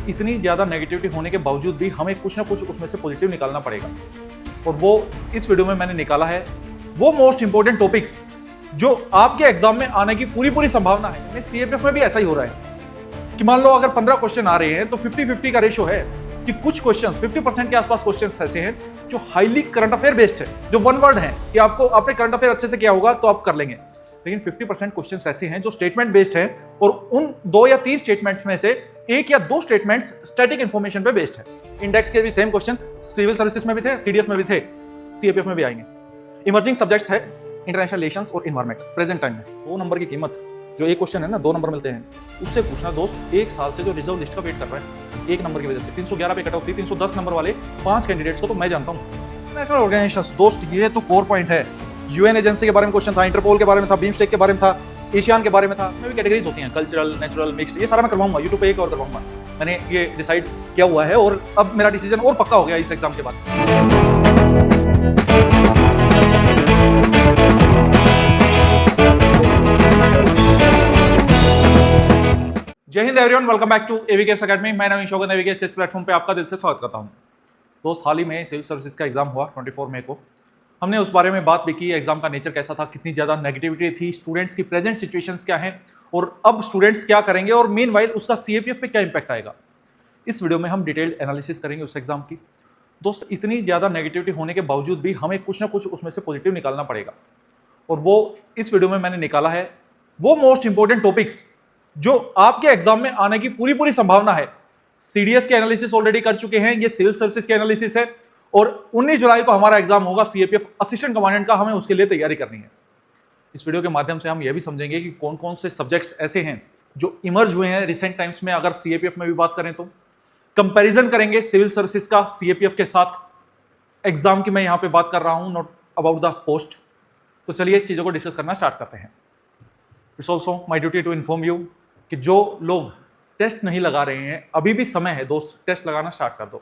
इतनी ज़्यादा नेगेटिविटी होने के बावजूद भी हमें कुछ ना कुछ उसमें से पॉजिटिव निकालना पड़ेगा। और वो इस वीडियो में मैंने निकाला है वो मोस्ट इंपॉर्टेंट टॉपिक्स जो आपके एग्जाम में आने की पूरी संभावना है। सीएपीएफ में भी ऐसा ही हो रहा है कि मान लो अगर 15 क्वेश्चन आ रहे हैं तो 50-50 का रेशो है कि कुछ क्वेश्चंस 50% के आसपास क्वेश्चंस ऐसे हैं जो हाईली करंट अफेयर बेस्ड है, जो वन वर्ड है कि आपको आपने करंट अफेयर अच्छे से किया होगा तो आप कर लेंगे। लेकिन 50% क्वेश्चंस ऐसे हैं जो स्टेटमेंट बेस्ड है और उन 2 या 3 स्टेटमेंट्स में से 1 या 2 स्टेटमेंट्स स्टैटिक इंफॉर्मेशन पे बेस्ड है। इंडेक्स के भी सेम क्वेश्चन सिविल सर्विसेज में भी थे, सीडीएस में भी थे, सीएपीएफ में भी आएंगे। इमर्जिंग सब्जेक्ट्स है इंटरनेशनल रिलेशंस और एनवायरमेंट। प्रेजेंट टाइम में 2 नंबर की कीमत, जो एक क्वेश्चन है ना 2 नंबर मिलते हैं, उससे पूछना दोस्त 1 साल से जो रिजर्व लिस्ट का वेट कर रहा है 1 नंबर की वजह से 311 पे कट ऑफ थी, 310 नंबर वाले 5 कैंडिडेट्स को तो मैं जानता हूं। इंटरनेशनल ऑर्गेनाइजेशंस दोस्त ये तो कोर पॉइंट है। यूएन एजेंसी के बारे में क्वेश्चन था, इंटरपोल के बारे में था, बीमस्टेक के बारे में था, एशियान के बारे में था। में भी कैटेगरीज होती हैं, कल्चरल, नेचुरल, मिक्स्ड, ये सारा मैं करवाऊंगा यूट्यूब पे एक और करवाऊंगा। मैंने ये डिसाइड किया हुआ है और अब मेरा डिसीजन और पक्का हो गया इस एग्जाम के बाद। जय हिंद everyone, welcome back to AVKS academy. मैं नवीन शोगन एवीकेएस के इस प्लेटफॉर्म पे आपका दिल से स्वागत करता हूं। दोस्त हाल ही में सिविल सर्विसेज का एग्जाम हुआ 24 मई को। हमने उस बारे में बात भी की, एग्जाम का नेचर कैसा था, कितनी ज़्यादा नेगेटिविटी थी, स्टूडेंट्स की प्रेजेंट सिचुएशंस क्या हैं और अब स्टूडेंट्स क्या करेंगे और मीनवाइल उसका सीएपीएफ पे क्या इंपैक्ट आएगा। इस वीडियो में हम डिटेल्ड एनालिसिस करेंगे उस एग्जाम की। दोस्त इतनी ज़्यादा नेगेटिविटी होने के बावजूद भी हमें कुछ ना कुछ उसमें से पॉजिटिव निकालना पड़ेगा और वो इस वीडियो में मैंने निकाला है वो मोस्ट इंपॉर्टेंट टॉपिक्स जो आपके एग्जाम में आने की पूरी संभावना है। सीडीएस के एनालिसिस ऑलरेडी कर चुके हैं, ये सिविल सर्विसेज के एनालिसिस है और 19 जुलाई को हमारा एग्जाम होगा सीएपीएफ असिस्टेंट कमांडेंट का, हमें उसके लिए तैयारी करनी है। इस वीडियो के माध्यम से हम यह भी समझेंगे कि कौन कौन से सब्जेक्ट्स ऐसे हैं जो इमर्ज हुए हैं रिसेंट टाइम्स में, अगर सीएपीएफ में भी बात करें तो कंपैरिजन करेंगे सिविल सर्विसेज का सीएपीएफ के साथ। एग्जाम की मैं यहां पे बात कर रहा हूं, नॉट अबाउट द पोस्ट। तो चलिए चीजों को डिस्कस करना स्टार्ट करते हैं। It's also my duty to inform you कि जो लोग टेस्ट नहीं लगा रहे हैं अभी भी समय है दोस्त, टेस्ट लगाना स्टार्ट कर दो।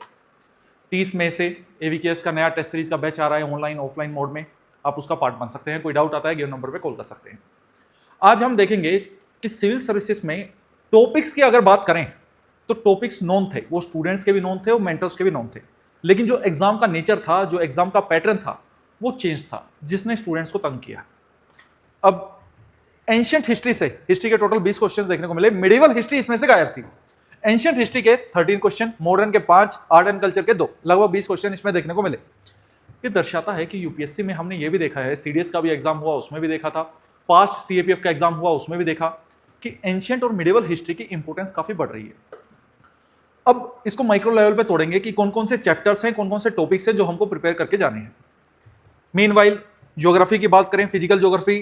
30 मई से एवीकेएस का नया टेस्ट सीरीज का बैच आ रहा है ऑनलाइन ऑफलाइन मोड में, आप उसका पार्ट बन सकते हैं। कोई डाउट आता है गिवन नंबर पे कॉल कर सकते हैं। आज हम देखेंगे कि सिविल सर्विसेज में टॉपिक्स की अगर बात करें तो टॉपिक्स नोन थे, वो स्टूडेंट्स के भी नोन थे और मेंटर्स के भी नोन थे, लेकिन जो एग्जाम का नेचर था, जो एग्जाम का पैटर्न था वो चेंज था, जिसने स्टूडेंट्स को तंग किया। अब एंशियंट हिस्ट्री से, हिस्ट्री के टोटल 20 क्वेश्चन देखने को मिले, मिडिवल हिस्ट्री इसमें से गायब थी। एंशियंट हिस्ट्री के 13 क्वेश्चन, मॉडर्न के 5, आर्ट एंड कल्चर के 2, लगभग 20 क्वेश्चन इसमें देखने को मिले। ये दर्शाता है कि यूपीएससी में हमने ये भी देखा है, सीडीएस का भी एग्जाम हुआ उसमें भी देखा था, पास्ट सीएपीएफ का एग्जाम हुआ उसमें भी देखा कि एंशियंट और मिडिवल हिस्ट्री की इंपॉर्टेंस काफी बढ़ रही है। अब इसको माइक्रो लेवल पे तोड़ेंगे कि कौन कौन से चैप्टर्स हैं, कौन कौन से टॉपिक्स हैं जो हमको प्रिपेयर करके जाने हैं। मीनवाइल ज्योग्राफी की बात करें, फिजिकल ज्योग्राफी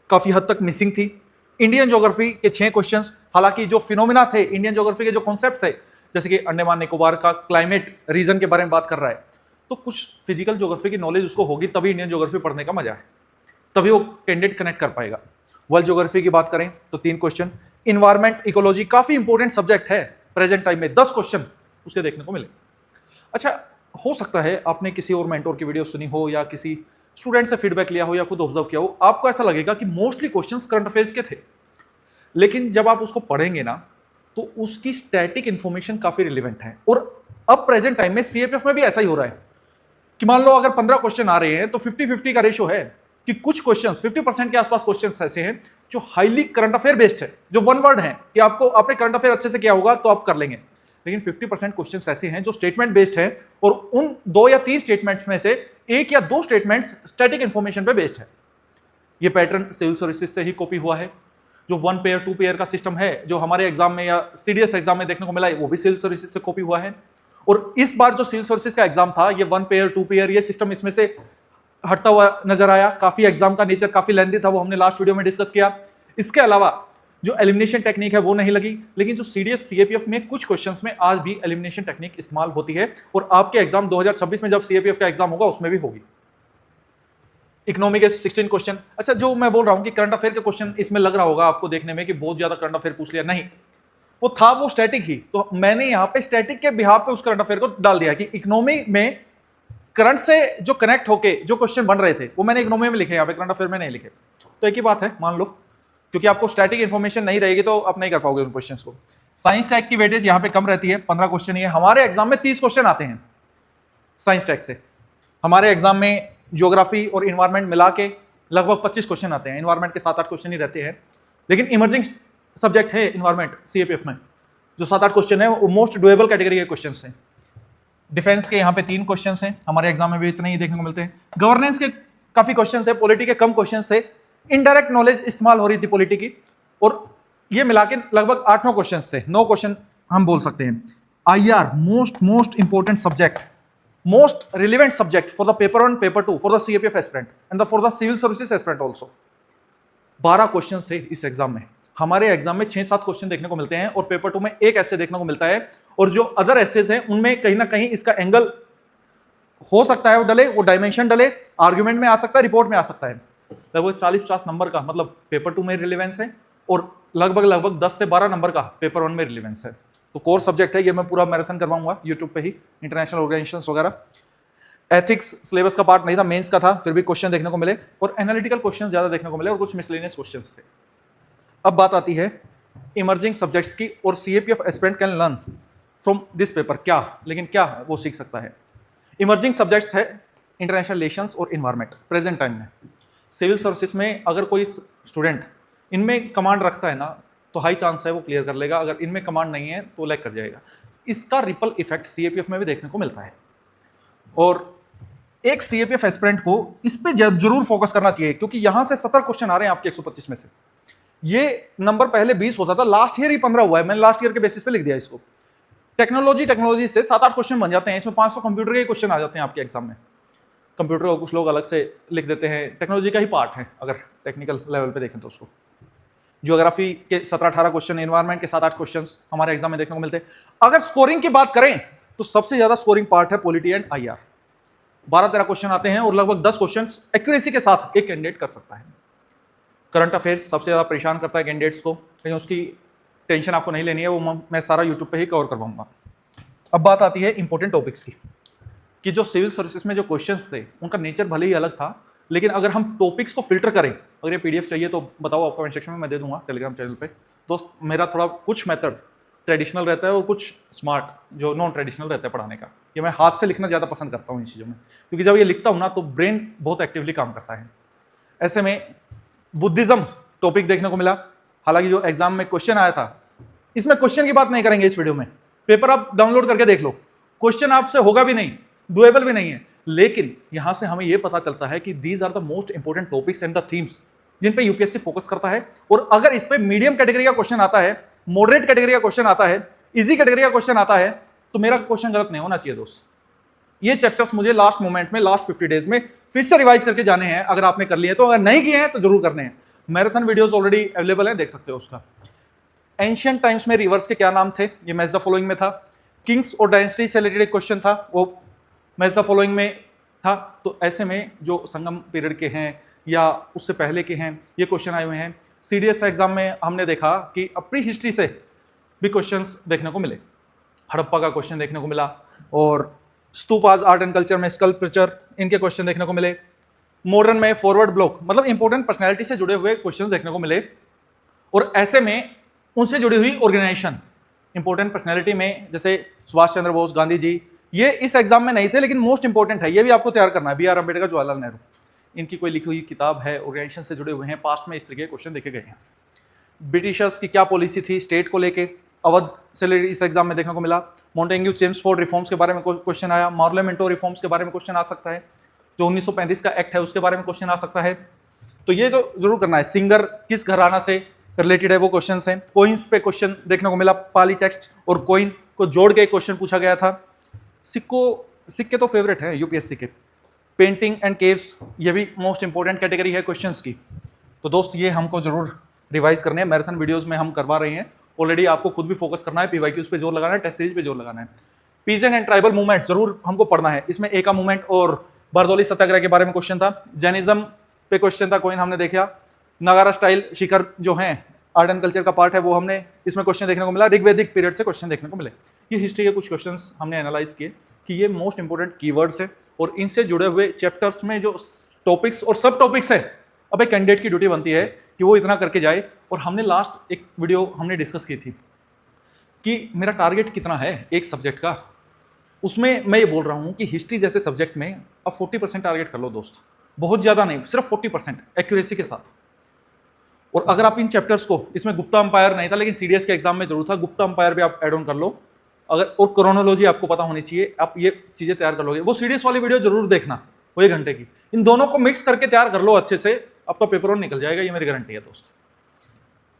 काफी हद तक मिसिंग थी। इंडियन ज्योग्राफी के 6 क्वेश्चंस, हालांकि जो फिनोमिना थे इंडियन ज्योग्राफी के, जो कॉन्सेप्ट थे, जैसे कि अंडमान निकोबार का क्लाइमेट रीजन के बारे में बात कर रहा है, तो कुछ फिजिकल ज्योग्राफी की नॉलेज उसको होगी तभी इंडियन ज्योग्राफी पढ़ने का मजा है, तभी वो कैंडिडेट कनेक्ट कर पाएगा। वर्ल्ड ज्योग्राफी की बात करें तो 3 क्वेश्चन। इन्वायरमेंट इकोलॉजी काफी इंपॉर्टेंट सब्जेक्ट है प्रेजेंट टाइम में, 10 क्वेश्चन उसके देखने को मिले। अच्छा, हो सकता है आपने किसी और मेंटोर की वीडियो सुनी हो या किसी स्टूडेंट से फीडबैक लिया हो या खुद ऑब्जर्व किया हो, आपको ऐसा लगेगा कि मोस्टली क्वेश्चंस करंट अफेयर्स के थे, लेकिन जब आप उसको पढ़ेंगे ना तो उसकी स्टैटिक इंफॉर्मेशन काफी रिलेवेंट है। और अब प्रेजेंट टाइम में सीएपीएफ में भी ऐसा ही हो रहा है कि मान लो अगर 15 क्वेश्चन आ रहे हैं तो 50-50 का रेशो है कि कुछ क्वेश्चंस 50% के आसपास क्वेश्चंस ऐसे हैं जो हाईली करंट अफेयर बेस्ड है, जो वन वर्ड है कि आपको आपने करंट अफेयर अच्छे से किया होगा तो आप कर लेंगे। लेकिन 50% क्वेश्चंस ऐसे हैं जो स्टेटमेंट बेस्ड है और उन 2 या 3 स्टेटमेंट्स में से 1 या 2 स्टेटमेंट्स स्टैटिक इंफॉर्मेशन पे बेस्ड है। ये पैटर्न सिविल सर्विसेज से ही कॉपी हुआ है। जो 1 पेयर 2 पेयर का सिस्टम है जो हमारे एग्जाम में या सीडीएस एग्जाम में देखने को मिला है, वो भी सिविल सर्विसेज से कॉपी हुआ है। और इस बार जो सिविल सर्विसेज का एग्जाम था, ये 1 पेयर 2 पेयर ये सिस्टम इसमें से हटता हुआ नजर आया। काफी एग्जाम का नेचर काफी लेंथी था, वो हमने लास्ट वीडियो में डिस्कस किया। इसके अलावा जो एलिमिनेशन टेक्निक है वो नहीं लगी, लेकिन जो सीडीएस सीएपीएफ में कुछ क्वेश्चंस में आज भी एलिमिनेशन टेक्निक इस्तेमाल होती है और आपके एग्जाम 2026 में जब सीएपीएफ का एग्जाम होगा उसमें भी होगी। इकोनॉमी के 16 क्वेश्चन। अच्छा, जो मैं बोल रहा हूं कि करंट अफेयर के क्वेश्चन इसमें लग रहा होगा आपको देखने में कि बहुत ज्यादा करंट अफेयर पूछ लिया, नहीं, वो था वो स्टैटिक ही। तो मैंने यहाँ पे स्टैटिक के बिहाफ पे उस करंट अफेयर को डाल दिया कि इकोनॉमी में करंट से जो कनेक्ट होके जो क्वेश्चन बन रहे थे वो मैंने इकोनॉमी में लिखे, यहाँ पे करंट अफेयर में नहीं लिखे। तो एक ही बात है, मान लो, क्योंकि आपको स्टैटिक इंफॉर्मेशन नहीं रहेगी तो आप नहीं कर पाओगे उन क्वेश्चंस को। साइंस टैग की वेटेज यहाँ पे कम रहती है, 15 क्वेश्चन ही है। हमारे एग्जाम में 30 क्वेश्चन आते हैं साइंस टैग से। हमारे एग्जाम में ज्योग्राफी और इन्वायरमेंट मिला के लगभग 25 क्वेश्चन आते हैं। इन्वायरमेंट के 7-8 क्वेश्चन ही रहते हैं, लेकिन इमर्जिंग सब्जेक्ट है इन्वायरमेंट सीएपीएफ में, जो 7-8 क्वेश्चन है वो मोस्ट डुएबल कैटेगरी के क्वेश्चन हैं। डिफेंस के यहाँ पे 3 क्वेश्चन हैं, हमारे एग्जाम में भी इतने ही देखने को मिलते हैं। गवर्नेंस के काफी क्वेश्चन थे, पॉलिटी के कम क्वेश्चन थे, इनडायरेक्ट नॉलेज इस्तेमाल हो रही थी पॉलिटी की, और ये मिला के लगभग 8-9 क्वेश्चन थे, 9 क्वेश्चन हम बोल सकते हैं। IR most important subject, most relevant subject for the paper 1, paper 2, for the CAPF aspirant and for the civil services aspirant also। 12 question थे इस एग्जाम में। हमारे एग्जाम में 6-7 क्वेश्चन देखने को मिलते हैं और पेपर 2 में एक ऐसे देखने को मिलता है, और जो अदर एसेज हैं उनमें कहीं ना कहीं इसका एंगल हो सकता है वो डले, वो डायमेंशन डले, आर्ग्यूमेंट में आ सकता है, रिपोर्ट में आ सकता है। लगभग 40-50 नंबर का मतलब पेपर 2 में रिलेवेंस है, और लगभग 10 से 12 नंबर का पेपर 1 में रिलेवेंस है। तो कोर सब्जेक्ट है ये, मैं पूरा मैराथन करवाऊंगा यूट्यूब पे ही, इंटरनेशनल ऑर्गेनाइजेशंस वगैरह। एथिक्स सिलेबस का पार्ट नहीं था, मेंस का था, फिर भी क्वेश्चन देखने को मिले, और एनालिटिकल क्वेश्चन ज्यादा देखने को मिले, और कुछ मिसलेनियस क्वेश्चंस थे। अब बात आती है इमर्जिंग सब्जेक्ट्स की, और CAPF aspirant can learn from this paper. क्या, लेकिन क्या वो सीख सकता है? इमर्जिंग सब्जेक्ट्स है इंटरनेशनल रिलेशंस और इन्वायरमेंट। प्रेजेंट टाइम में सिविल सर्विसेज में अगर कोई स्टूडेंट इनमें कमांड रखता है ना, तो हाई चांस है वो क्लियर कर लेगा, अगर इनमें कमांड नहीं है तो लैग कर जाएगा। इसका रिपल इफेक्ट सीएपीएफ में भी देखने को मिलता है, और एक सीएपीएफ एस्पिरेंट को इस पे जरूर फोकस करना चाहिए, क्योंकि यहां से 70 क्वेश्चन आ रहे हैं आपके 125 में से। ये नंबर पहले 20 होता था, लास्ट ईयर ही 15 हुआ है, मैंने लास्ट ईयर के बेसिस पे लिख दिया इसको। टेक्नोलॉजी से 7-8 क्वेश्चन बन जाते हैं, इसमें 500 कंप्यूटर के क्वेश्चन आ जाते हैं आपके एग्जाम में। कंप्यूटर को कुछ लोग अलग से लिख देते हैं, टेक्नोलॉजी का ही पार्ट है अगर टेक्निकल लेवल पे देखें तो उसको। ज्योग्राफी के 17-18 क्वेश्चन, एनवायरनमेंट के 7-8 क्वेश्चन हमारे एग्जाम में देखने को मिलते हैं। अगर स्कोरिंग की बात करें तो सबसे ज्यादा स्कोरिंग पार्ट है पॉलिटी एंड आईआर। 12-13 क्वेश्चन आते हैं, और लगभग 10 क्वेश्चन एक्यूरेसी के साथ एक कैंडिडेट कर सकता है। करंट अफेयर्स सबसे ज्यादा परेशान करता है कैंडिडेट्स को, कहीं उसकी टेंशन आपको नहीं लेनी है, वो मैं सारा यूट्यूब पे ही कवर करवाऊंगा। अब बात आती है इंपॉर्टेंट टॉपिक्स की, कि जो सिविल सर्विसेज में जो क्वेश्चंस थे उनका नेचर भले ही अलग था, लेकिन अगर हम टॉपिक्स को फिल्टर करें, अगर ये पीडीएफ चाहिए तो बताओ, आप कमेंट सेक्शन में मैं दे दूंगा टेलीग्राम चैनल पे। दोस्त मेरा थोड़ा कुछ मेथड ट्रेडिशनल रहता है और कुछ स्मार्ट जो नॉन ट्रेडिशनल रहता है पढ़ाने का। ये मैं हाथ से लिखना ज़्यादा पसंद करता हूँ इन चीज़ों में, क्योंकि जब ये लिखता हूँ ना तो ब्रेन बहुत एक्टिवली काम करता है। ऐसे में बुद्धिज्म टॉपिक देखने को मिला, हालांकि जो एग्जाम में क्वेश्चन आया था, इसमें क्वेश्चन की बात नहीं करेंगे इस वीडियो में, पेपर आप डाउनलोड करके देख लो, क्वेश्चन आपसे होगा भी नहीं, डुएबल भी नहीं है, लेकिन यहां से हमें यह पता चलता है कि these are the most important topics and the themes जिन पे यूपीएससी फोकस करता है। और अगर इस पे मीडियम कैटेगरी का क्वेश्चन आता है, मॉडरेट कैटेगरी का क्वेश्चन आता है, इजी कैटेगरी का क्वेश्चन आता है, तो मेरा क्वेश्चन गलत नहीं होना चाहिए दोस्त। ये चैप्टर्स मुझे लास्ट मोमेंट में, लास्ट 50 डेज में फिर से रिवाइज करके जाने हैं, अगर आपने कर लिए तो, अगर नहीं किए हैं तो जरूर करने हैं। मैराथन वीडियोस ऑलरेडी अवेलेबल हैं, देख सकते हो उसका। एंशिएंट टाइम्स में रिवर्स के क्या नाम थे, ये मैच द फॉलोइंग में था। किंग्स और डायनेस्टी से रिलेटेड क्वेश्चन था, वो मैच द फॉलोइंग में था। तो ऐसे में जो संगम पीरियड के हैं या उससे पहले के हैं, ये क्वेश्चन आए हुए हैं। सीडीएस एग्जाम में हमने देखा कि प्री हिस्ट्री से भी क्वेश्चंस देखने को मिले, हड़प्पा का क्वेश्चन देखने को मिला, और स्तूपाज आर्ट एंड कल्चर में स्कल्पचर, इनके क्वेश्चन देखने को मिले। मॉडर्न में फॉरवर्ड ब्लॉक, मतलब इंपॉर्टेंट पर्सनैलिटी से जुड़े हुए क्वेश्चन देखने को मिले, और ऐसे में उनसे जुड़ी हुई ऑर्गेनाइजेशन इंपॉर्टेंट पर्सनैलिटी में, जैसे सुभाष चंद्र बोस, गांधी जी, ये इस एग्जाम में नहीं थे लेकिन मोस्ट इंपॉर्टेंट है, ये भी आपको तैयार करना है। बी आर अम्बेडकर, जवाहरलाल नेहरू, इनकी कोई लिखी हुई किताब है, ऑर्गेनाइजेशन से जुड़े हुए हैं, पास्ट में इस तरीके के क्वेश्चन देखे गए हैं। ब्रिटिशर्स की क्या पॉलिसी थी स्टेट को लेके, अवध से इस एग्जाम में देखने को मिला। मॉन्टेग्यू चेम्सफोर्ड रिफॉर्म्स के बारे में क्वेश्चन आया, मार्लियामेंटो रिफॉर्म्स के बारे में क्वेश्चन आ सकता है, जो 1935 का एक्ट है उसके बारे में क्वेश्चन आ सकता है। तो ये जो जरूर करना है। सिंगर किस घराना से रिलेटेड है वो क्वेश्चन हैं। कोइंस पे क्वेश्चन देखने को मिला, पाली टेक्स्ट और कोइन को जोड़ के क्वेश्चन पूछा गया था। सिक्के तो फेवरेट है यूपीएससी के। पेंटिंग एंड केव्स, ये भी मोस्ट इंपॉर्टेंट कैटेगरी है क्वेश्चंस की। तो दोस्त ये हमको जरूर रिवाइज करने हैं, मैराथन वीडियोस में हम करवा रहे हैं ऑलरेडी। आपको खुद भी फोकस करना है, पीवाईक्यूज पे जोर लगाना है, टेस्ट सीरीज पे जोर लगाना है। पीजेंट एंड ट्राइबल मूवमेंट्स जरूर हमको पढ़ना है। इसमें एका मूवमेंट और बारदौली सत्याग्रह के बारे में क्वेश्चन था। जैनिज्म पे क्वेश्चन था, कोइन हमने देखा। नगारा स्टाइल शिखर जो है आर्ट एंड कल्चर का पार्ट है, वो हमने इसमें क्वेश्चन देखने को मिला। ऋग्वैदिक पीरियड से क्वेश्चन देखने को मिले। ये हिस्ट्री के कुछ क्वेश्चंस हमने एनालाइज किए कि ये मोस्ट इंपोर्टेंट कीवर्ड्स है और इनसे जुड़े हुए चैप्टर्स में जो टॉपिक्स और सब टॉपिक्स है, अब एक कैंडिडेट की ड्यूटी बनती है कि वो इतना करके जाए। और हमने लास्ट एक वीडियो हमने डिस्कस की थी कि मेरा टारगेट कितना है एक सब्जेक्ट का, उसमें मैं ये बोल रहा हूं कि हिस्ट्री जैसे सब्जेक्ट में अब 40% टारगेट कर लो दोस्त, बहुत ज्यादा नहीं, सिर्फ 40% एक्यूरेसी के साथ। और अगर आप इन चैप्टर्स को, इसमें गुप्ता अंपायर नहीं था लेकिन सीडीएस के एग्जाम में जरूर था, गुप्ता अंपायर भी आप एड ऑन कर लो अगर, और क्रोनोलॉजी आपको पता होनी चाहिए, आप ये चीजें तैयार कर लोगे। वो सीडीएस वाली वीडियो जरूर देखना, वो 1 घंटे की, इन दोनों को मिक्स करके तैयार कर लो अच्छे से, आपका पेपर 1 निकल जाएगा, ये मेरी गारंटी है दोस्त।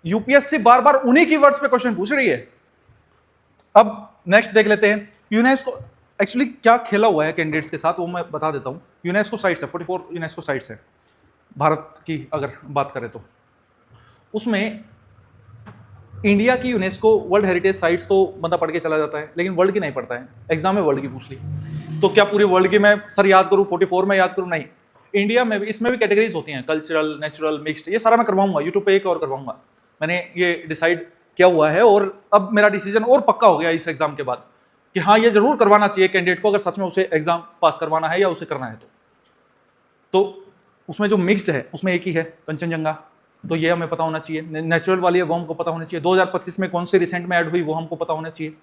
यूपीएससी बार बार उन्हीं की वर्ड्स पे क्वेश्चन पूछ रही है। अब नेक्स्ट देख लेते हैं, यूनेस्को एक्चुअली क्या खेला हुआ है कैंडिडेट्स के साथ वो मैं बता देता हूं। यूनेस्को साइट्स है, 44 यूनेस्को साइट्स है भारत की अगर बात करें तो, उसमें इंडिया की यूनेस्को वर्ल्ड हेरिटेज साइट्स तो बंदा पढ़ के चला जाता है, लेकिन वर्ल्ड की नहीं पढ़ता है। एग्जाम में वर्ल्ड की पूछ ली तो क्या पूरी वर्ल्ड की मैं सर याद करूं, 44 में याद करूं? नहीं, इंडिया में भी, इसमें भी कैटेगरीज होती हैं, कल्चरल, नेचुरल, मिक्स्ड, ये सारा मैं करवाऊंगा यूट्यूब पे एक और करवाऊंगा। मैंने ये डिसाइड किया हुआ है और अब मेरा डिसीजन और पक्का हो गया इस एग्जाम के बाद कि हाँ ये जरूर करवाना चाहिए कैंडिडेट को अगर सच में उसे एग्जाम पास करवाना है या उसे करना है तो उसमें जो मिक्स्ड है उसमें एक ही है कंचनजंगा, तो ये हमें पता होना चाहिए। नेचुरल वाली है वो हमको पता होना चाहिए। 2025 में कौन सी रिसेंट में ऐड हुई वो हमको पता होना चाहिए।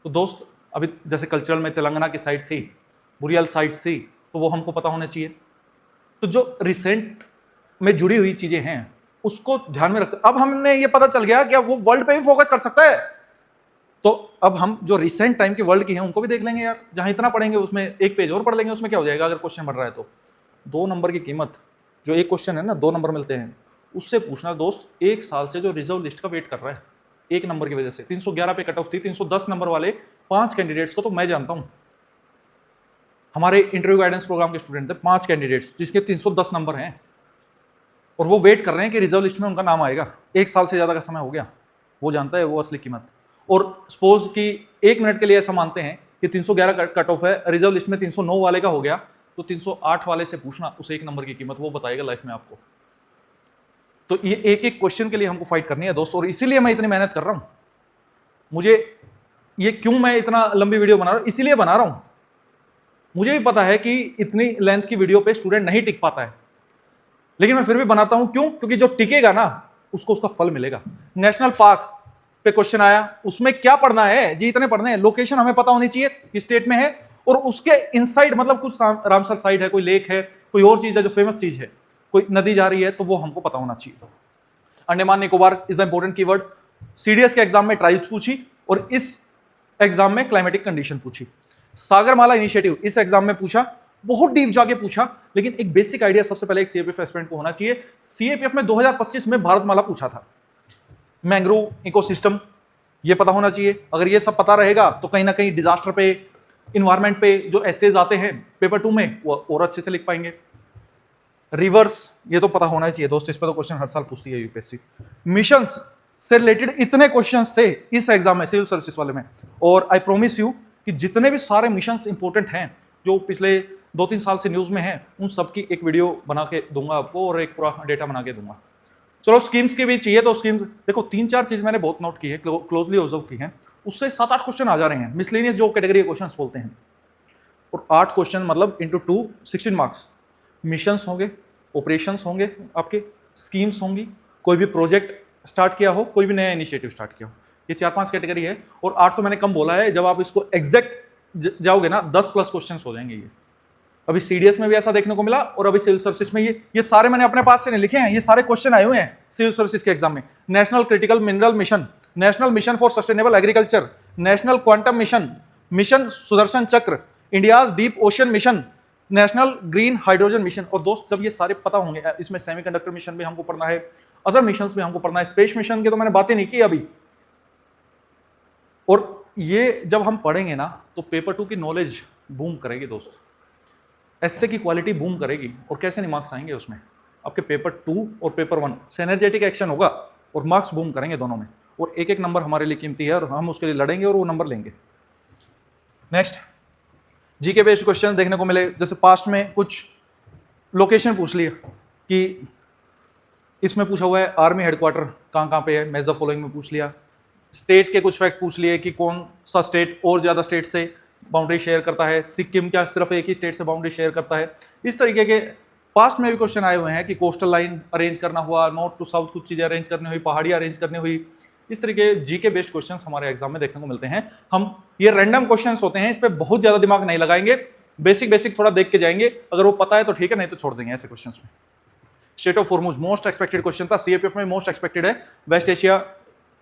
तो दोस्त अभी जैसे कल्चरल में तेलंगाना की साइट थी, बुरियाल साइट थी, तो वो हमको पता होना चाहिए। तो जो रिसेंट में जुड़ी हुई चीजें हैं उसको ध्यान में रखते, अब हमने ये पता चल गया कि वो वर्ल्ड पे भी फोकस कर सकता है, तो अब हम जो रिसेंट टाइम की वर्ल्ड की है उनको भी देख लेंगे यार। जहां इतना पढ़ेंगे उसमें एक पेज और पढ़ लेंगे, उसमें क्या हो जाएगा अगर क्वेश्चन बन रहा है तो। 2 नंबर की कीमत, जो एक क्वेश्चन है ना 2 नंबर मिलते हैं, उससे पूछना दोस्त 1 साल से जो रिजर्व लिस्ट का वेट कर रहा है 1 नंबर की वजह से। 311 पे कट ऑफ थी, 310 नंबर वाले 5 कैंडिडेट्स को तो मैं जानता हूं, हमारे इंटरव्यू गाइडेंस प्रोग्राम के स्टूडेंट थे 5 कैंडिडेट्स जिसके 310 नंबर हैं, और वो वेट कर रहे हैं कि रिजर्व लिस्ट में उनका नाम आएगा। 1 साल से ज्यादा का समय हो गया, वो जानता है वो असली कीमत। और सपोज कि 1 मिनट के लिए ऐसा मानते हैं कि 311 कट ऑफ है, रिजर्व लिस्ट में 309 वाले का हो गया, तो 308 वाले से पूछना उस 1 नंबर की कीमत, वो बताएगा लाइफ में आपको। तो ये एक एक क्वेश्चन के लिए हमको फाइट करनी है दोस्तों, और इसीलिए मैं इतनी मेहनत कर रहा हूं। मुझे ये क्यों मैं इतना लंबी वीडियो बना रहा हूं, इसीलिए बना रहा हूं। मुझे भी पता है कि इतनी लेंथ की वीडियो पे स्टूडेंट नहीं टिक पाता है, लेकिन मैं फिर भी बनाता हूं। क्यों? क्योंकि जो टिकेगा ना उसको उसका फल मिलेगा। नेशनल पार्क्स पे क्वेश्चन आया, उसमें क्या पढ़ना है जी? इतने पढ़ने हैं, लोकेशन हमें पता होनी चाहिए किस स्टेट में है, और उसके इनसाइड मतलब कुछ रामसर साइड है, कोई लेक है, कोई और चीज है जो फेमस चीज है, कोई नदी जा रही है, तो वो हमको पता होना चाहिए। Andaman Nicobar is the important keyword. CDS के एग्जाम में ट्राइब्स पूछी और इस एग्जाम में क्लाइमेटिक कंडीशन पूछी। सागरमाला इनिशिएटिव इस एग्जाम में पूछा, बहुत डीप जाके पूछा, लेकिन एक बेसिक आइडिया सबसे पहले एक सीएपीएफ एस्पिरेंट को होना चाहिए। सीएपीएफ में 2025 में भारतमाला पूछा था, मैंग्रोव इकोसिस्टम, ये पता होना चाहिए। अगर ये सब पता रहेगा तो कहीं ना कहीं डिजास्टर पे, इन्वायरमेंट पे जो एसेज आते हैं पेपर 2 में वो और अच्छे से लिख पाएंगे। रिवर्स, ये तो पता होना ही चाहिए दोस्त, इस पर तो क्वेश्चन हर साल पूछती है यूपीएससी। मिशंस से रिलेटेड इतने क्वेश्चंस थे इस एग्जाम में, सिविल सर्विसेज वाले में, और आई प्रॉमिस यू कि जितने भी सारे मिशंस इंपॉर्टेंट हैं जो पिछले 2-3 साल से न्यूज में हैं, उन सबकी एक वीडियो बना के दूंगा आपको और एक पूरा डेटा बना के दूंगा। चलो स्कीम्स की भी चाहिए तो स्कीम्स देखो, 3-4 चीज मैंने बहुत नोट की है, क्लोजली ऑब्जर्व की है, उससे 7-8 क्वेश्चन आ जा रहे हैं। मिसलेनियस जो कैटेगरी क्वेश्चन बोलते हैं, और 8 क्वेश्चन मतलब इंटू 2 16 मार्क्स। मिशंस होंगे, ऑपरेशंस होंगे, आपके स्कीम्स होंगी, कोई भी प्रोजेक्ट स्टार्ट किया हो, कोई भी नया इनिशिएटिव स्टार्ट किया हो, ये 4-5 कैटेगरी है। और 8 तो मैंने कम बोला है, जब आप इसको एग्जैक्ट जाओगे ना 10+ क्वेश्चन हो जाएंगे ये। अभी सीडीएस में भी ऐसा देखने को मिला, और अभी सिविल सर्विसेज में ये सारे मैंने अपने पास से नहीं लिखे हैं, ये सारे क्वेश्चन आए हुए हैं सिविल सर्विसेज के एग्जाम में। National critical mineral mission, national mission for sustainable agriculture, national quantum mission, mission Sudarshan Chakra, India's deep ocean mission, national green hydrogen mission. और दोस्त जब ये सारे पता होंगे, इसमें सेमीकंडक्टर मिशन भी हमको पढ़ना है, अदर मिशंस भी हमको पढ़ना है, स्पेस मिशन की तो मैंने बातें नहीं की अभी। और ये जब हम पढ़ेंगे ना तो पेपर 2 की नॉलेज बूम करेगी दोस्त, एस्से की क्वालिटी बूम करेगी, और कैसे नहीं मार्क्स आएंगे उसमें। आपके पेपर 2 और पेपर 1 सिनर्जेटिक एक्शन होगा और मार्क्स बूम करेंगे दोनों में, और एक एक नंबर हमारे लिए कीमती है और हम उसके लिए लड़ेंगे और वो नंबर लेंगे। नेक्स्ट, जीके बेस्ड क्वेश्चन देखने को मिले, जैसे पास्ट में कुछ लोकेशन पूछ लिया कि इसमें पूछा हुआ है आर्मी हेडक्वार्टर कहाँ पे है, मैच द फॉलोइंग में पूछ लिया। स्टेट के कुछ फैक्ट पूछ लिए कि कौन सा स्टेट और ज़्यादा स्टेट से बाउंड्री शेयर करता है, सिक्किम क्या सिर्फ एक ही स्टेट से बाउंड्री शेयर करता है। इस तरीके के पास्ट में भी क्वेश्चन आए हुए हैं कि कोस्टल लाइन अरेंज करना हुआ, नॉर्थ टू साउथ कुछ चीज़ें अरेंज करनी हुई, पहाड़ी अरेंज करनी हुई, इस तरीके जीके बेस्ड क्वेश्चंस हमारे एग्जाम में देखने को मिलते हैं। हम ये रैंडम क्वेश्चंस होते हैं, इस पे बहुत ज्यादा दिमाग नहीं लगाएंगे, बेसिक बेसिक थोड़ा देख के जाएंगे, अगर वो पता है तो ठीक है, नहीं तो छोड़ देंगे ऐसे क्वेश्चंस में। State of Hormuz most expected question था, सीएपीएफ में मोस्ट एक्सपेक्टेड है वेस्ट एशिया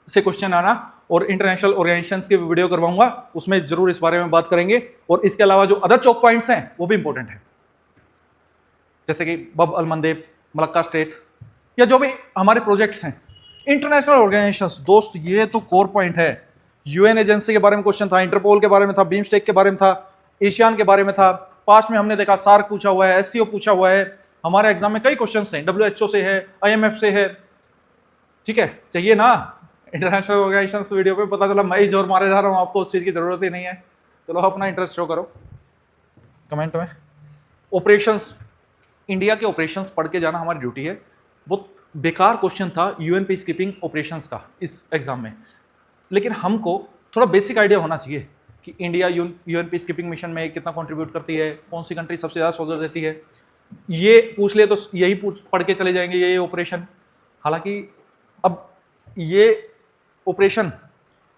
से क्वेश्चन आना, और इंटरनेशनल ऑर्गेनाइजेशंस की वीडियो करवाऊंगा, उसमें जरूर इस बारे में बात करेंगे। और इसके अलावा जो अदर चौक पॉइंट्स हैं वो भी इंपॉर्टेंट है, जैसे कि बब अल मंदेब, मलक्का स्टेट, या जो भी हमारे प्रोजेक्ट्स हैं। इंटरनेशनल ऑर्गेनाइजेशंस दोस्त, ये तो कोर पॉइंट है। यूएन एजेंसी के बारे में क्वेश्चन था, इंटरपोल के बारे में था, बीमस्टेक के बारे में था, एशियान के बारे में था, पास्ट में हमने देखा सार्क पूछा हुआ है, एससीओ पूछा हुआ है, हमारे एग्जाम में कई क्वेश्चंस हैं, डब्ल्यूएचओ से है, आईएमएफ से है। ठीक है, चाहिए ना इंटरनेशनल ऑर्गेनाइजेशंस वीडियो पे, पता चला मैं ही जोर मारे जा रहा हूँ, आपको उस चीज की जरूरत ही नहीं है। चलो अपना इंटरेस्ट शो करो कमेंट में। ऑपरेशंस, इंडिया के ऑपरेशंस पढ़ के जाना हमारी ड्यूटी है। बहुत बेकार क्वेश्चन था यूएन पीस कीपिंग ऑपरेशंस का इस एग्जाम में, लेकिन हमको थोड़ा बेसिक आइडिया होना चाहिए कि India UN peace keeping mission में कितना कंट्रीब्यूट करती है, कौन सी कंट्री सबसे ज़्यादा सोल्जर देती है। ये पूछ ले तो यही पढ़ के चले जाएंगे ये ऑपरेशन। हालांकि अब ये ऑपरेशन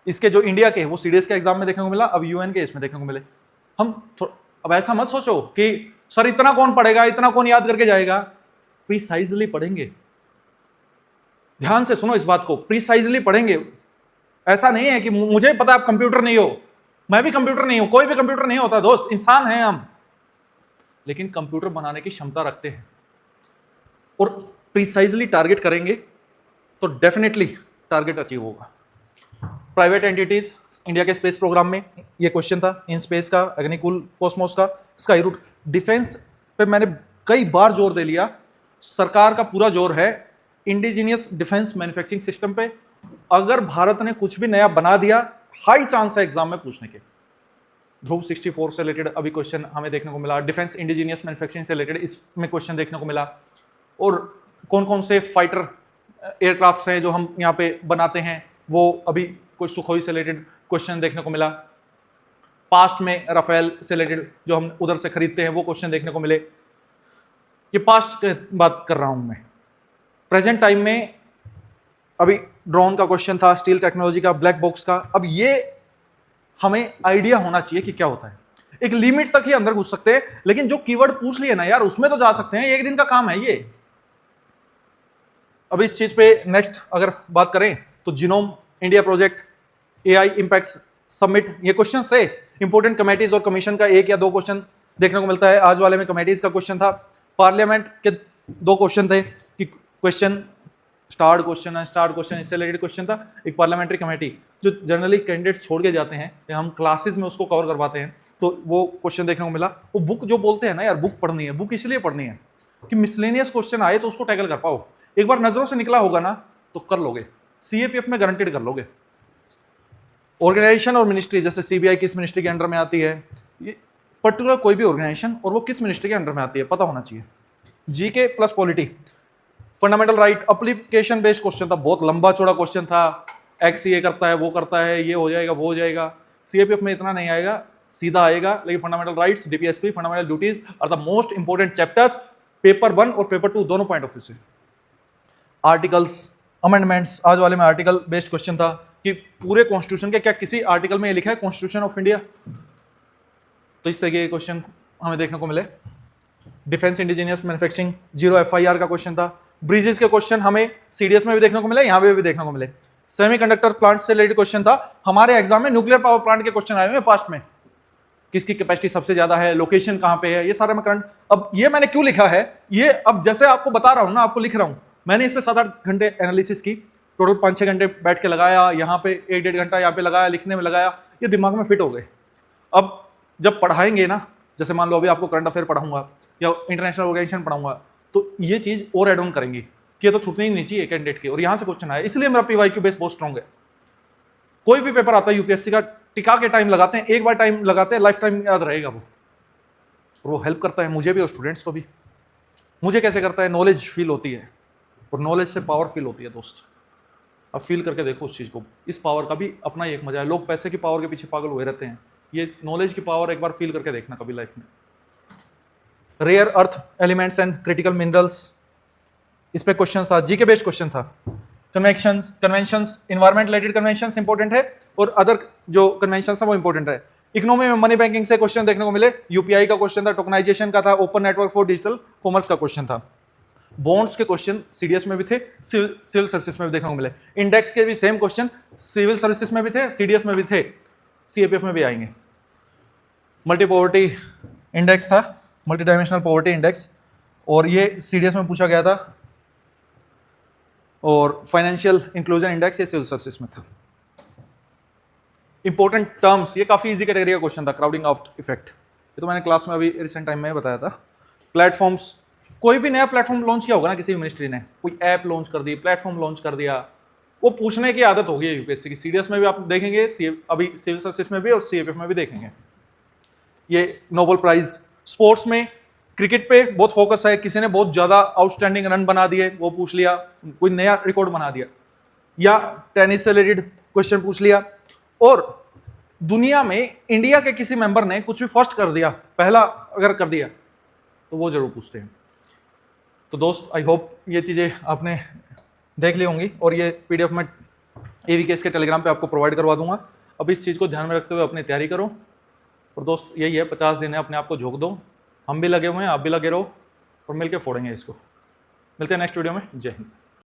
इसके जो इंडिया के वो सीडीएस के एग्जाम में देखने को मिला, अब यूएन के इसमें देखने को मिले। अब ऐसा मत सोचो कि सर इतना कौन पढ़ेगा, इतना कौन याद करके जाएगा। प्रीसाइजली पढ़ेंगे, ध्यान से सुनो इस बात को, प्रीसाइजली पढ़ेंगे। ऐसा नहीं है कि मुझे पता आप कंप्यूटर नहीं हो, मैं भी कंप्यूटर नहीं हूं, कोई भी कंप्यूटर नहीं होता दोस्त, इंसान हैं हम, लेकिन कंप्यूटर बनाने की क्षमता रखते हैं। और प्रीसाइजली टारगेट करेंगे तो डेफिनेटली टारगेट अचीव होगा। प्राइवेट एंटिटीज, इंडिया के स्पेस प्रोग्राम में ये क्वेश्चन था, इन स्पेस का, अग्निकुल, कॉस्मोस का, स्काई रूट। डिफेंस पे मैंने कई बार जोर दे लिया, सरकार का पूरा जोर है इंडिजीनियस डिफेंस मैन्युफैक्चरिंग सिस्टम पे। अगर भारत ने कुछ भी नया बना दिया, हाई चांस है एग्जाम में पूछने के। ध्रुव 64 से रिलेटेड अभी क्वेश्चन हमें देखने को मिला, डिफेंस इंडिजीनियस मैन्युफैक्चरिंग से रिलेटेड इसमें क्वेश्चन देखने को मिला। और कौन कौन से फाइटर एयरक्राफ्ट्स हैं जो हम यहाँ पे बनाते हैं, वो अभी कुछ सुखोई से रिलेटेड क्वेश्चन देखने को मिला। पास्ट में राफेल से रिलेटेड जो हम उधर से खरीदते हैं वो क्वेश्चन देखने को मिले। ये पास्ट की बात कर रहा हूं मैं। प्रेजेंट टाइम में अभी ड्रोन का क्वेश्चन था, स्टील टेक्नोलॉजी का, ब्लैक बॉक्स का। अब ये हमें आइडिया होना चाहिए कि क्या होता है। एक लिमिट तक ही अंदर घुस सकते हैं, लेकिन जो कीवर्ड पूछ लिए ना यार, उसमें तो जा सकते हैं, एक दिन का काम है ये। अब इस चीज पे नेक्स्ट अगर बात करें तो genome India project, AI impact summit, ये क्वेश्चन थे। इंपोर्टेंट कमेटीज और कमीशन का 1 या 2 क्वेश्चन देखने को मिलता है। आज वाले में कमेटीज का क्वेश्चन था। पार्लियामेंट के 2 क्वेश्चन थे कि क्वेश्चन स्टार्ड क्वेश्चन, अनस्टार्ड क्वेश्चन, इससे रिलेटेड क्वेश्चन था। एक पार्लियामेंट्री कमेटी जो जनरली कैंडिडेट्स छोड़ के जाते हैं या हम क्लासेस में उसको कवर करवाते हैं, तो वो क्वेश्चन देखने को मिला। वो बुक जो बोलते हैं ना यार, बुक पढ़नी है, बुक इसलिए पढ़नी है कि मिसलेनियस क्वेश्चन आए तो उसको टैकल कर पाओ। एक बार नजरों से निकला होगा ना तो कर लोगे, सीएपीएफ में गारंटेड कर लोगे। ऑर्गेनाइजेशन और मिनिस्ट्री, जैसे सीबीआई किस मिनिस्ट्री के अंडर में आती है, ये पर्टिकुलर कोई भी ऑर्गेनाइजेशन और वो किस मिनिस्ट्री के अंडर में आती है पता होना चाहिए। GK plus polity, fundamental right, application based question था, बहुत लंबा चौड़ा क्वेश्चन था। एक्स ये करता है, वो करता है, ये हो जाएगा, वो हो जाएगा। सीएपीएफ में इतना नहीं आएगा, सीधा आएगा। लेकिन fundamental rights, DPSP, fundamental duties are the most important chapters, paper 1 और पेपर 2 दोनों पॉइंट ऑफ व्यू से। आर्टिकल्स, अमेंडमेंट्स, आज वाले में आर्टिकल बेस्ड क्वेश्चन था कि पूरे कॉन्स्टिट्यूशन के क्या किसी आर्टिकल में ये लिखा है कॉन्स्टिट्यूशन ऑफ इंडिया, तो इस तरह के क्वेश्चन हमें देखने को मिले। डिफेंस इंडिजीनियस मैन्युफैक्चरिंग, 0 एफआईआर का क्वेश्चन था। ब्रिजेस के क्वेश्चन हमें सीडीएस में भी देखने को मिले, यहाँ पे भी देखने को मिले। सेमीकंडक्टर प्लांट से रिलेटेड क्वेश्चन था। हमारे एग्जाम में न्यूक्लियर पावर प्लांट के क्वेश्चन आए हुए हैं पास्ट में, किसकी कैपेसिटी सबसे ज्यादा है, लोकेशन कहाँ पे है, ये सारा मैं करंट। अब ये मैंने क्यों लिखा है, ये अब जैसे आपको बता रहा हूँ ना, आपको लिख रहा हूँ। मैंने इसमें 7-8 घंटे एनालिसिस की, टोटल 5-6 घंटे बैठ के लगाया, यहाँ पे 1-1.5 घंटा यहाँ पे लगाया, लिखने में लगाया, ये दिमाग में फिट हो गए। अब जब पढ़ाएंगे ना, जैसे मान लो अभी आपको करंट अफेयर पढ़ाऊंगा या इंटरनेशनल ऑर्गेनाइजेशन पढ़ाऊंगा, तो ये चीज और एड ऑन करेंगी कि ये तो छूटनी ही नहीं चाहिए कैंडिडेट के। और यहाँ से क्वेश्चन आया, इसलिए मेरा पीवाईक्यू बेस बहुत स्ट्रॉन्ग है। कोई भी पेपर आता है यूपीएससी का, टिका के टाइम लगाते हैं, एक बार टाइम लगाते हैं, लाइफ टाइम याद रहेगा वो। और वो हेल्प करता है मुझे भी और स्टूडेंट्स को भी। मुझे कैसे करता है, नॉलेज फील होती है, और नॉलेज से पावर फील होती है दोस्त। अब फील करके देखो उस चीज़ को, इस पावर का भी अपना ही एक मजा है। लोग पैसे की पावर के पीछे पागल हुए रहते हैं, ये नॉलेज की पावर एक बार फील करके देखना कभी लाइफ में। Rare earth elements and critical minerals, इस पे क्वेश्चन था, जीके बेस्ड क्वेश्चन था। Conventions environment related conventions important है, और अदर जो कन्वेंशंस है वो इंपॉर्टेंट है। इकोनॉमी में मनी बैंकिंग से क्वेश्चन देखने को मिले, यूपीआई का क्वेश्चन था, टोकनाइजेशन का था, open network for digital commerce का क्वेश्चन था। बॉन्ड्स के क्वेश्चन सीडीएस में भी थे, सिविल सर्विसेज में भी देखने को मिले। इंडेक्स के भी सेम क्वेश्चन सिविल सर्विसेज में भी थे, सीडीएस में भी थे, सीएपीएफ में भी आएंगे। मल्टी पॉवर्टी इंडेक्स था, मल्टी डायमेंशनल पॉवर्टी इंडेक्स, और ये सीडीएस में पूछा गया था। और फाइनेंशियल इंक्लूजन इंडेक्स ये सिविल सर्विसेज में था। इंपॉर्टेंट टर्म्स, ये काफी इजी कैटेगरी का क्वेश्चन था, क्राउडिंग आउट इफेक्ट, ये तो मैंने क्लास में अभी रिसेंट टाइम में बताया था। प्लेटफॉर्म्स, कोई भी नया प्लेटफॉर्म लॉन्च किया होगा ना किसी मिनिस्ट्री ने, कोई ऐप लॉन्च कर दी, प्लेटफॉर्म लॉन्च कर दिया, वो पूछने की आदत होगी यूपीएससी की। सीडीएस में भी आप देखेंगे, अभी सिविल सर्विसेज में भी और सीएपीएफ में भी देखेंगे। ये नोबेल प्राइज, स्पोर्ट्स में क्रिकेट पे बहुत फोकस है, किसी ने बहुत ज्यादा आउटस्टैंडिंग रन बना दिए वो पूछ लिया, कोई नया रिकॉर्ड बना दिया, या टेनिस से रिलेटेड क्वेश्चन पूछ लिया। और दुनिया में इंडिया के किसी मेंबर ने कुछ भी फर्स्ट कर दिया, पहला अगर कर दिया तो वो जरूर पूछते हैं। तो दोस्त, आई होप ये चीजें आपने देख ली होंगी, और ये पीडीएफ में एवीकेएस के टेलीग्राम पे आपको प्रोवाइड करवा दूंगा। अब इस चीज को ध्यान में रखते हुए अपनी तैयारी करो। और दोस्त यही है, 50 दिन है, अपने आप को झोंक दो, हम भी लगे हुए हैं, आप भी लगे रहो, और मिलकर फोड़ेंगे इसको। मिलते हैं नेक्स्ट वीडियो में। जय हिंद।